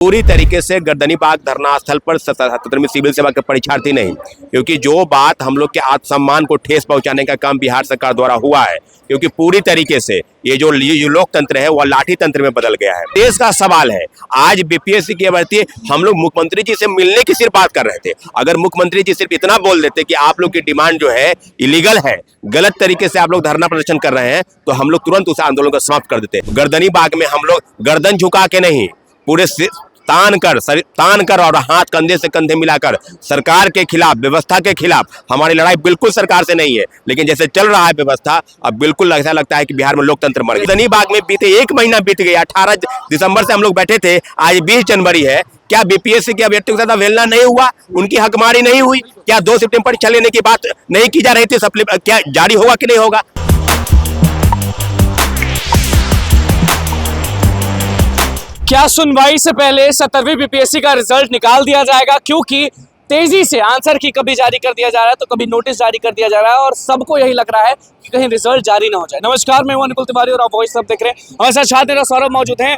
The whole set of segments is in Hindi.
पूरी तरीके से गर्दनीबाग धरना स्थल पर 77वीं सिविल सेवा के परीक्षार्थी नहीं, क्योंकि जो बात हम लोग के आत्मसम्मान को ठेस पहुंचाने का काम बिहार सरकार द्वारा हुआ है, क्योंकि पूरी तरीके से ये जो लोकतंत्र है वह लाठी तंत्र में बदल गया है। देश का सवाल है। आज बीपीएससी की भर्ती हम लोग मुख्यमंत्री जी से मिलने की सिर्फ बात कर रहे थे। अगर मुख्यमंत्री जी सिर्फ इतना बोल देते कि आप लोग की डिमांड जो है इलीगल है, गलत तरीके से आप लोग धरना प्रदर्शन कर रहे हैं, तो हम लोग तुरंत उस आंदोलन को समाप्त कर देते। गर्दनीबाग में हम लोग गर्दन झुका के नहीं, पूरे तान कर और हाथ कंधे से कंधे मिलाकर सरकार के खिलाफ, व्यवस्था के खिलाफ हमारी लड़ाई बिल्कुल सरकार से नहीं है। लेकिन जैसे चल रहा है व्यवस्था, अब बिल्कुल ऐसा लगता है कि बिहार में लोकतंत्र मर गया। गर्दनीबाग में बीते 1 महीना बीत गया। 18 दिसंबर से हम लोग बैठे थे, आज 20 जनवरी है। क्या बीपीएससी के अभ्यर्थियों के साथ अवहेलना नहीं हुआ? उनकी हकमारी नहीं हुई? क्या 2 सितंबर परीक्षा लेने की बात नहीं की जा रही थी? क्या जारी होगा कि नहीं होगा? क्या सुनवाई से पहले 70वीं बीपीएससी का रिजल्ट निकाल दिया जाएगा? क्योंकि तेजी से आंसर की कभी जारी कर दिया जा रहा है तो कभी नोटिस जारी कर दिया जा रहा है और सबको यही लग रहा है कि कहीं रिजल्ट जारी ना हो जाए। नमस्कार, मैं हूं अनुकुल तिवारी और आप वॉइस सब देख रहे हैं। हमारे साथ छात्र नेता सौरभ मौजूद हैं।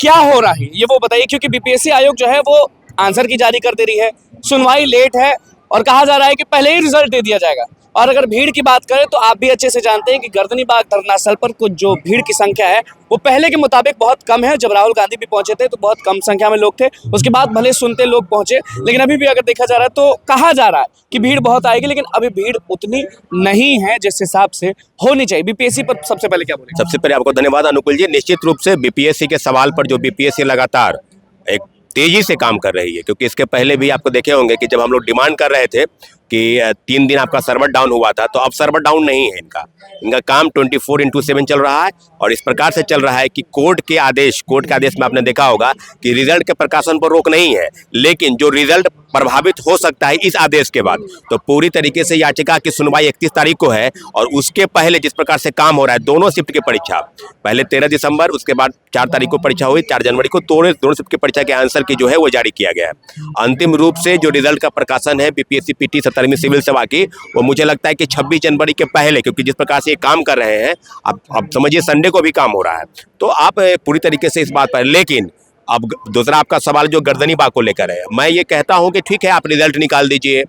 क्या हो रहा है ये वो बताइए, क्योंकि बीपीएससी आयोग जो है वो आंसर की जारी कर दे रही है, सुनवाई लेट है और कहा जा रहा है कि पहले ही रिजल्ट दे दिया जाएगा। और अगर भीड़ की बात करें तो आप भी अच्छे से जानते हैं कि गर्दनीबाग धरना स्थल पर कुछ जो भीड़ की संख्या है वो पहले के मुताबिक बहुत कम है। जब राहुल गांधी भी पहुंचे थे तो बहुत कम संख्या में लोग थे, उसके बाद भले सुनते लोग पहुंचे, लेकिन अभी भी अगर देखा जा रहा है तो कहा जा रहा है कि भीड़ बहुत आएगी, लेकिन अभी भीड़ उतनी नहीं है जिस हिसाब से होनी चाहिए। बीपीएससी पर सबसे पहले क्या बोले? सबसे पहले आपको धन्यवाद अनुकुल जी। निश्चित रूप से बीपीएससी के सवाल पर जो बीपीएससी लगातार एक तेजी से काम कर रही है, क्योंकि इसके पहले भी आपको देखे होंगे कि जब हम लोग डिमांड कर रहे थे कि 3 दिन आपका सर्वर डाउन हुआ था, तो अब सर्वर डाउन नहीं है। इनका काम 24/7 चल रहा है और इस प्रकार से चल रहा है कि कोर्ट के आदेश में आपने देखा होगा कि रिजल्ट के प्रकाशन पर रोक नहीं है, लेकिन जो रिजल्ट प्रभावित हो सकता है इस आदेश के बाद, तो पूरी तरीके से याचिका की सुनवाई 31 तारीख को है। और उसके पहले जिस प्रकार से काम हो रहा है, दोनों शिफ्ट की परीक्षा, पहले 13 दिसंबर, उसके बाद 4 तारीख को परीक्षा हुई, 4 जनवरी को दोनों शिफ्ट की परीक्षा के आंसर की जो है वो जारी किया गया है। अंतिम रूप से जो रिजल्ट का प्रकाशन है बीपीएससी पीटी 70वीं सिविल सेवा की, वो मुझे लगता है कि 26 जनवरी के पहले, क्योंकि जिस प्रकार से ये काम कर रहे हैं, अब समझिए संडे को भी काम हो रहा है, तो आप पूरी तरीके से इस बात पर। लेकिन अब दूसरा आपका सवाल जो गर्दनीबाग को लेकर है, मैं ये कहता हूं कि ठीक है, आप रिजल्ट निकाल दीजिए,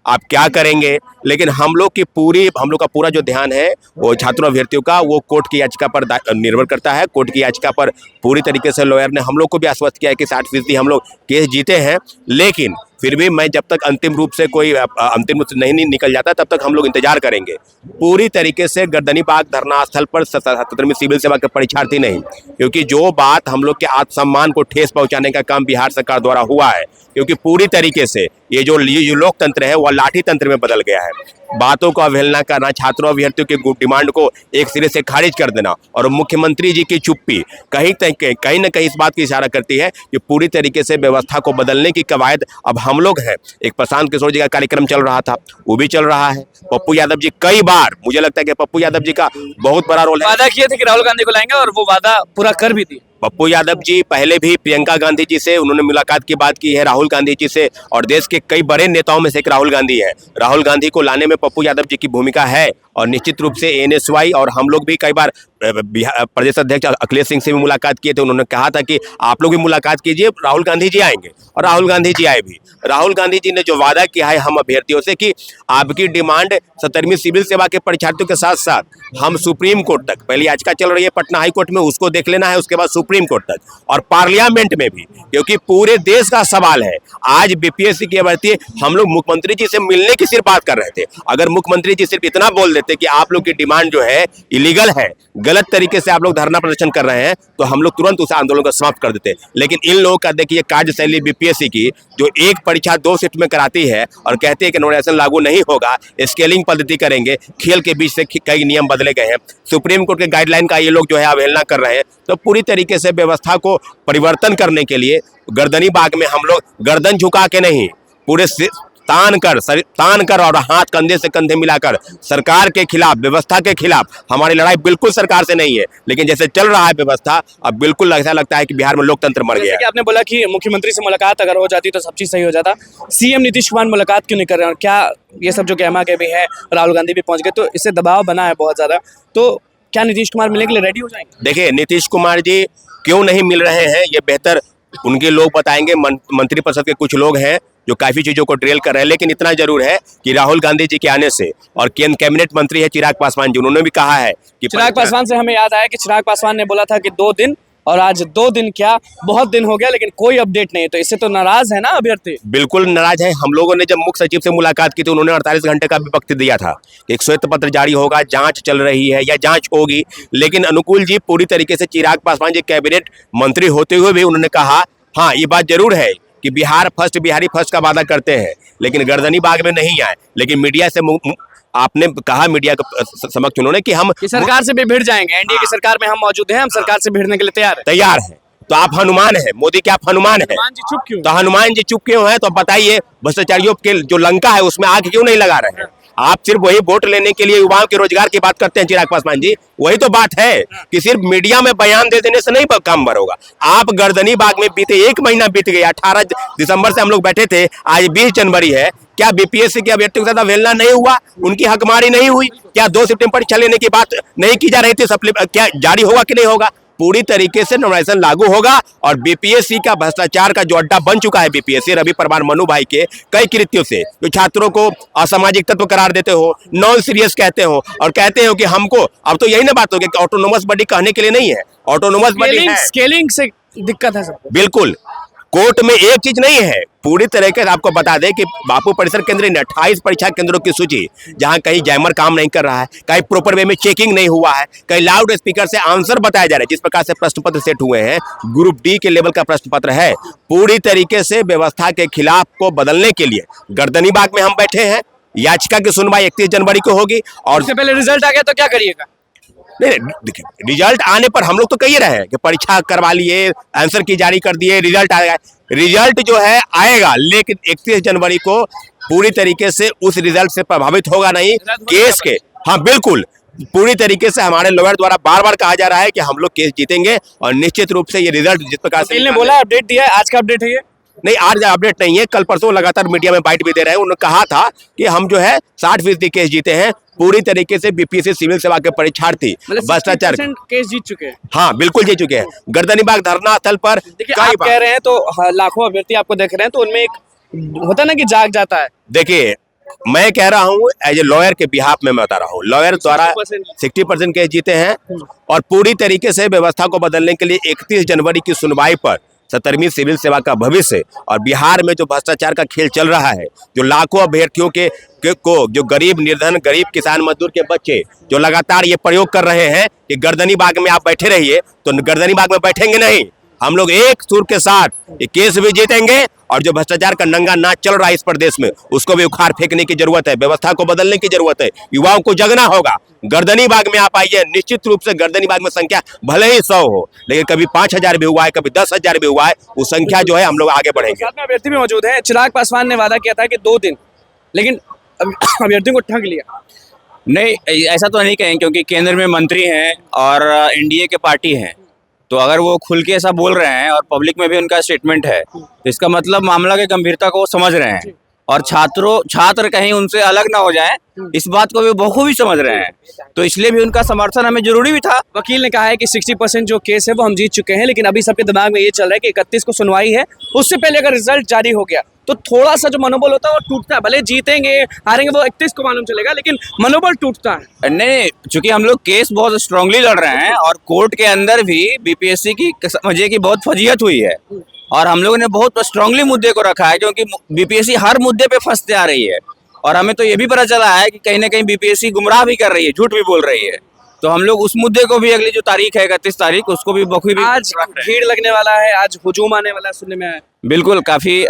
आप क्या करेंगे, लेकिन हम लोग का पूरा जो ध्यान है वो छात्रों अभ्यर्थियों का, वो कोर्ट की याचिका पर निर्भर करता है। कोर्ट की याचिका पर पूरी तरीके से लॉयर ने हम लोग को भी आश्वस्त किया है कि 60% हम लोग केस जीते हैं। लेकिन फिर भी मैं जब तक अंतिम रूप से नहीं निकल जाता, तब तक हम लोग इंतजार करेंगे। पूरी तरीके से गर्दनीबाग धरना स्थल पर 77वीं सिविल सेवा के परीक्षार्थी नहीं, क्योंकि जो बात हम लोग के आत्मसम्मान को ठेस पहुंचाने का काम बिहार सरकार द्वारा हुआ है, क्योंकि पूरी तरीके से ये जो लोकतंत्र है वह लाठी तंत्र में बदल गया है। बातों को अवहेलना करना, छात्रों अभ्यर्थियों की डिमांड को एक सिरे से खारिज कर देना और मुख्यमंत्री जी की चुप्पी कहीं न कहीं इस बात की इशारा करती है कि पूरी तरीके से व्यवस्था को बदलने की कवायद अब हम लोग हैं। एक प्रशांत किशोर जी का कार्यक्रम चल रहा था, वो भी चल रहा है। पप्पू यादव जी कई बार, मुझे लगता है कि पप्पू यादव जी का बहुत बड़ा रोल है। वादा किए थे कि राहुल गांधी को लाएंगे और वो वादा पूरा कर भी दिया। पप्पू यादव जी पहले भी प्रियंका गांधी जी से उन्होंने मुलाकात की बात की है, राहुल गांधी जी से, और देश के कई बड़े नेताओं में से एक राहुल गांधी है। राहुल गांधी को लाने में पप्पू यादव जी की भूमिका है और निश्चित रूप से एनएसवाई और हम लोग भी कई बार प्रदेश अध्यक्ष अखिलेश सिंह से भी मुलाकात किए थे। उन्होंने कहा था कि आप लोग भी मुलाकात कीजिए, राहुल गांधी जी आएंगे, और राहुल गांधी जी आए भी। राहुल गांधी जी ने जो वादा किया है हम अभ्यर्थियों से कि आपकी डिमांड 70वीं सिविल सेवा के परीक्षार्थियों के साथ साथ हम सुप्रीम कोर्ट तक, पहली याचिका चल रही है पटना हाई कोर्ट में, उसको देख लेना है, उसके बाद सुप्रीम कोर्ट तक और पार्लियामेंट में भी, क्योंकि पूरे देश का सवाल है। आज बीपीएससी की भर्ती हम लोग मुख्यमंत्री जी से मिलने की सिर्फ बात कर रहे थे। अगर मुख्यमंत्री जी सिर्फ इतना बोल देते कि आप लोग की डिमांड जो है इलीगल है, गलत तरीके से आप लोग धरना प्रदर्शन कर रहे हैं, तो हम लोग तुरंत उस आंदोलन को समाप्त कर देते। लेकिन इन लोगों का देखिए कार्यशैली बीपीएससी की, जो एक परीक्षा 2 शिफ्ट में कराती है और कहते हैं कि नोटिफिकेशन लागू नहीं होगा, स्केलिंग पद्धति करेंगे, खेल के बीच से कई नियम बदले गए हैं, सुप्रीम कोर्ट के गाइडलाइन का ये लोग जो है अवहेलना कर रहे हैं। तो पूरी तरीके से व्यवस्था को परिवर्तन करने के लिए गर्दनीबाग में हम लोग गर्दन झुका के नहीं, पूरे तान कर और हाथ कंधे से कंधे मिलाकर सरकार के खिलाफ, व्यवस्था के खिलाफ हमारी लड़ाई बिल्कुल सरकार से नहीं है। लेकिन जैसे चल रहा है व्यवस्था, अब बिल्कुल ऐसा लगता है कि बिहार में लोकतंत्र मर गया है। आपने बोला कि मुख्यमंत्री से मुलाकात अगर हो जाती तो सब चीज सही हो जाता, सीएम नीतीश कुमार मुलाकात क्यों नहीं कर रहे हैं? और क्या ये सब जो गहमा गहमी है, राहुल गांधी भी पहुंच गए, तो इससे दबाव बना है बहुत ज्यादा, तो क्या नीतीश कुमार मिलने के लिए रेडी हो जाएंगे? देखिए, नीतीश कुमार जी क्यों नहीं मिल रहे हैं, ये बेहतर उनके लोग बताएंगे, मंत्रिपरिषद के कुछ लोग हैं जो काफी चीजों को ड्रिल कर रहे हैं। लेकिन इतना जरूर है कि राहुल गांधी जी के आने से, और केंद्र कैबिनेट मंत्री है चिराग पासवान जी, उन्होंने भी कहा है कि चिराग पासवान से हमें याद आया कि चिराग पासवान ने बोला था कि 2 दिन, और आज 2 दिन क्या बहुत दिन हो गया, लेकिन कोई अपडेट नहीं है। तो इससे तो नाराज है ना अभ्यर्थी? बिल्कुल नाराज है। हम लोगों ने जब मुख्य सचिव से मुलाकात की थी, उन्होंने 48 घंटे का भी वक्त दिया था कि एक श्वेत पत्र जारी होगा, जांच चल रही है या जांच होगी। लेकिन अनुकूल जी पूरी तरीके से, चिराग पासवान जी कैबिनेट मंत्री होते हुए भी उन्होंने कहा, हाँ ये बात जरूर है कि बिहार फर्स्ट, बिहारी फर्स्ट का वादा करते हैं, लेकिन गर्दनी बाग में नहीं आए। लेकिन मीडिया से आपने कहा, मीडिया के समक्ष उन्होंने कि हम सरकार से भी भिड़ जाएंगे, एनडीए की सरकार में हम मौजूद हैं, हम सरकार से भिड़ने के लिए तैयार हैं। तो आप हनुमान हैं, मोदी के आप हनुमान हैं। हनुमान जी चुप क्यों? तो हनुमान जी चुप क्यों हैं? तो बताइए, भ्रष्टाचारियों के जो लंका है उसमें आग क्यों नहीं लगा रहे हैं? आप सिर्फ वही वोट लेने के लिए युवाओं के रोजगार की बात करते हैं चिराग पासवान जी। वही तो बात है कि सिर्फ मीडिया में बयान दे देने से नहीं काम भर होगा। आप गर्दनी बाग में बीते 1 महीना बीत गया, 18 दिसंबर से हम लोग बैठे थे, आज 20 जनवरी है। क्या बीपीएससी के अभ्यर्थियों के साथ अवहेलना नहीं हुआ? उनकी हकमारी नहीं हुई? क्या 2 सितंबर परीक्षा लेने की बात नहीं की जा रही थी? क्या जारी होगा कि नहीं होगा? पूरी तरीके से नॉमिनेशन लागू होगा। और बीपीएससी का भ्रष्टाचार का जो अड्डा बन चुका है बीपीएससी, रवि परमार मनु भाई के कई कृत्यों से, जो छात्रों को असामाजिक तत्व करार देते हो, नॉन सीरियस कहते हो, और कहते हो कि हमको, अब तो यही ना बात होगी कि ऑटोनोमस बॉडी कहने के लिए नहीं है, ऑटोनोमस बॉडी है। स्केलिंग से दिक्कत है सबको। बिल्कुल, कोर्ट में एक चीज नहीं है। पूरी तरीके से आपको बता दें कि बापू परिसर केंद्र ने 28 परीक्षा केंद्रों की सूची, जहां कहीं जैमर काम नहीं कर रहा है, कहीं प्रॉपर वे में चेकिंग नहीं हुआ है, कहीं लाउड स्पीकर से आंसर बताया जा रहा है, जिस प्रकार से प्रश्न पत्र सेट हुए हैं, ग्रुप डी के लेवल का प्रश्न पत्र है। पूरी तरीके से व्यवस्था के खिलाफ को बदलने के लिए गर्दनी बाग में हम बैठे हैं। याचिका की सुनवाई 31 जनवरी को होगी। और उससे पहले रिजल्ट आ गया तो क्या करिएगा? नहीं, देखिए, रिजल्ट आने पर हम लोग तो कह रहे हैं कि परीक्षा करवा लिए, आंसर की जारी कर दिए, रिजल्ट आएगा। रिजल्ट जो है आएगा, लेकिन 31 जनवरी को पूरी तरीके से उस रिजल्ट से प्रभावित होगा नहीं केस के। हाँ बिल्कुल, पूरी तरीके से हमारे लॉयर द्वारा बार बार कहा जा रहा है कि हम लोग केस जीतेंगे, और निश्चित रूप से ये रिजल्ट जिस प्रकार से ने बोला अपडेट दिया है, आज का अपडेट है ये? नहीं, आज अपडेट नहीं है। कल परसों लगातार मीडिया में बाइट भी दे रहे हैं। उन्होंने कहा था कि हम जो है 60% केस जीते हैं। पूरी तरीके से बीपीएससी सिविल सेवा के परीक्षार्थी भ्रष्टाचार केस जीत चुके हैं। हाँ बिल्कुल जीत चुके हैं। गर्दनी बाग धरना स्थल पर देखिए, आप कह रहे हैं तो लाखों अभ्यर्थी आपको देख रहे हैं, तो उनमें एक होता ना कि जाग जाता है। देखिए, मैं कह रहा हूँ एज ए लॉयर के बिहाफ में मैं बता रहा हूँ, लॉयर द्वारा 60% केस जीते हैं। और पूरी तरीके से व्यवस्था को बदलने के लिए 31 जनवरी की सुनवाई पर 17वीं सिविल सेवा का भविष्य, और बिहार में जो भ्रष्टाचार का खेल चल रहा है, जो लाखों अभ्यर्थियों को जो गरीब निर्धन, गरीब किसान मजदूर के बच्चे जो लगातार ये प्रयोग कर रहे हैं कि गर्दनी बाग में आप बैठे रहिए, तो गर्दनी बाग में बैठेंगे नहीं। हम लोग एक सुर के साथ ये केस भी जीतेंगे, और जो भ्रष्टाचार का नंगा नाच चल रहा है इस प्रदेश में, उसको भी उखाड़ फेंकने की जरूरत है। व्यवस्था को बदलने की जरूरत है। युवाओं को जगना होगा। गर्दनी बाग में आप आइए, निश्चित रूप से गर्दनी बाग में संख्या भले ही 100 हो, लेकिन कभी 5000 भी हुआ है, कभी 10,000 भी हुआ है, वो संख्या जो है हम लोग आगे बढ़ेंगे। साथ में अभ्यर्थी भी मौजूद है। चिराग पासवान ने वादा किया था कि 2 दिन, लेकिन अभ्यर्थियों को ठग लिया। नहीं, ऐसा तो नहीं कहें, क्योंकि केंद्र में मंत्री हैं और एनडीए के पार्टी हैं, तो अगर वो खुल के ऐसा बोल रहे हैं और पब्लिक में भी उनका स्टेटमेंट है, तो इसका मतलब मामला की गंभीरता को वो समझ रहे हैं। और छात्र कहीं उनसे अलग ना हो जाएं, इस बात को भी बखूबी समझ रहे हैं। तो इसलिए भी उनका समर्थन हमें जरूरी भी था। वकील ने कहा है कि 60% जो केस है वो हम जीत चुके हैं, लेकिन अभी सबके दिमाग में ये चल रहा है कि 31 को सुनवाई है, उससे पहले अगर रिजल्ट जारी हो गया तो थोड़ा सा जो मनोबल होता है वो टूटता है। भले जीतेंगे हारेंगे वो 31 को मालूम चलेगा, लेकिन मनोबल टूटता है। नहीं, चूंकि हम लोग केस बहुत स्ट्रांगली लड़ रहे हैं, और कोर्ट के अंदर भी बीपीएससी की समझिए कि बहुत फजीहत हुई है, और हम लोगों ने बहुत स्ट्रांगली मुद्दे को रखा है, क्योंकि बीपीएससी हर मुद्दे पे फंसते आ रही है। और हमें तो ये भी पता चला है कि कहीं ना कहीं बीपीएससी गुमराह भी कर रही है, झूठ भी बोल रही है। तो हम लोग उस मुद्दे को भी, अगली जो तारीख है 31 तारीख, उसको भी बखूबी आज भीड़ लगने वाला है, आज हुजूम आने वाला है, सुनने में आया। बिल्कुल, काफी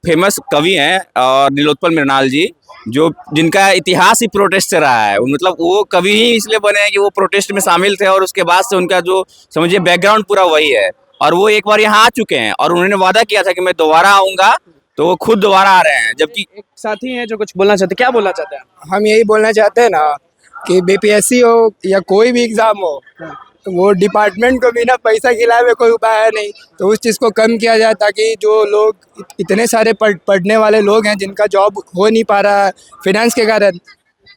फेमस कवि हैं और नीलोत्पल मृणाल जी, जिनका इतिहास ही प्रोटेस्ट से रहा है। मतलब वो कवि ही इसलिए बने हैं कि वो प्रोटेस्ट में शामिल थे, और उसके बाद से उनका जो समझिए बैकग्राउंड पूरा वही है। और वो एक बार यहाँ आ चुके हैं, और उन्होंने वादा किया था कि मैं दोबारा आऊंगा, तो वो खुद दोबारा आ रहे हैं। जबकि एक साथी हैं जो कुछ बोलना चाहते हैं, क्या बोलना चाहते हैं? हम यही बोलना चाहते हैं ना कि बीपीएससी हो या कोई भी एग्ज़ाम हो, तो वो डिपार्टमेंट को बिना पैसा खिलाए हुए कोई उपाय है नहीं। तो उस चीज़ को कम किया जाए, ताकि जो लोग इतने सारे पढ़ने वाले लोग हैं जिनका जॉब हो नहीं पा रहा है फाइनेंस के कारण,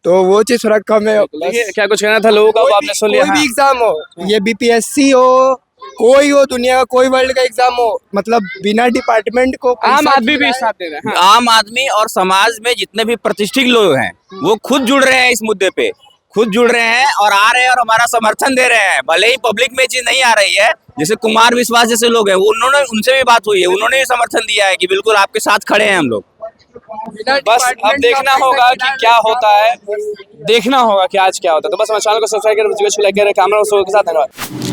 तो वो चीज़ थोड़ा कम है। क्या कुछ कहना था लोगों का, वो आपने सुन लिया। कोई भी एग्ज़ाम हो, ये बीपीएससी हो कोई हो दुनिया का कोई वर्ल्ड का एग्जाम हो, मतलब बिना डिपार्टमेंट को आम पैसा आदमी भी खिलाए- साथ दे रहे हैं। हाँ। आम आदमी और समाज में जितने भी प्रतिष्ठित लोग हैं वो खुद जुड़ रहे हैं इस मुद्दे पे, खुद जुड़ रहे हैं और आ रहे हैं और हमारा समर्थन दे रहे हैं। भले ही पब्लिक में ये चीज नहीं आ रही है, जैसे कुमार विश्वास जैसे लोग हैं, उन्होंने उनसे भी बात हुई है, उन्होंने भी समर्थन दिया है कि बिल्कुल आपके साथ खड़े हैं हम लोग। बिना बस अब डिपार्टमेंट देखना का पैसा होगा कि खिलाए क्या हुए होता है, देखना होगा कि आज क्या होता है। तो बस हमारे चैनल को सब्सक्राइब करें, कैमरा के साथ धन्यवाद।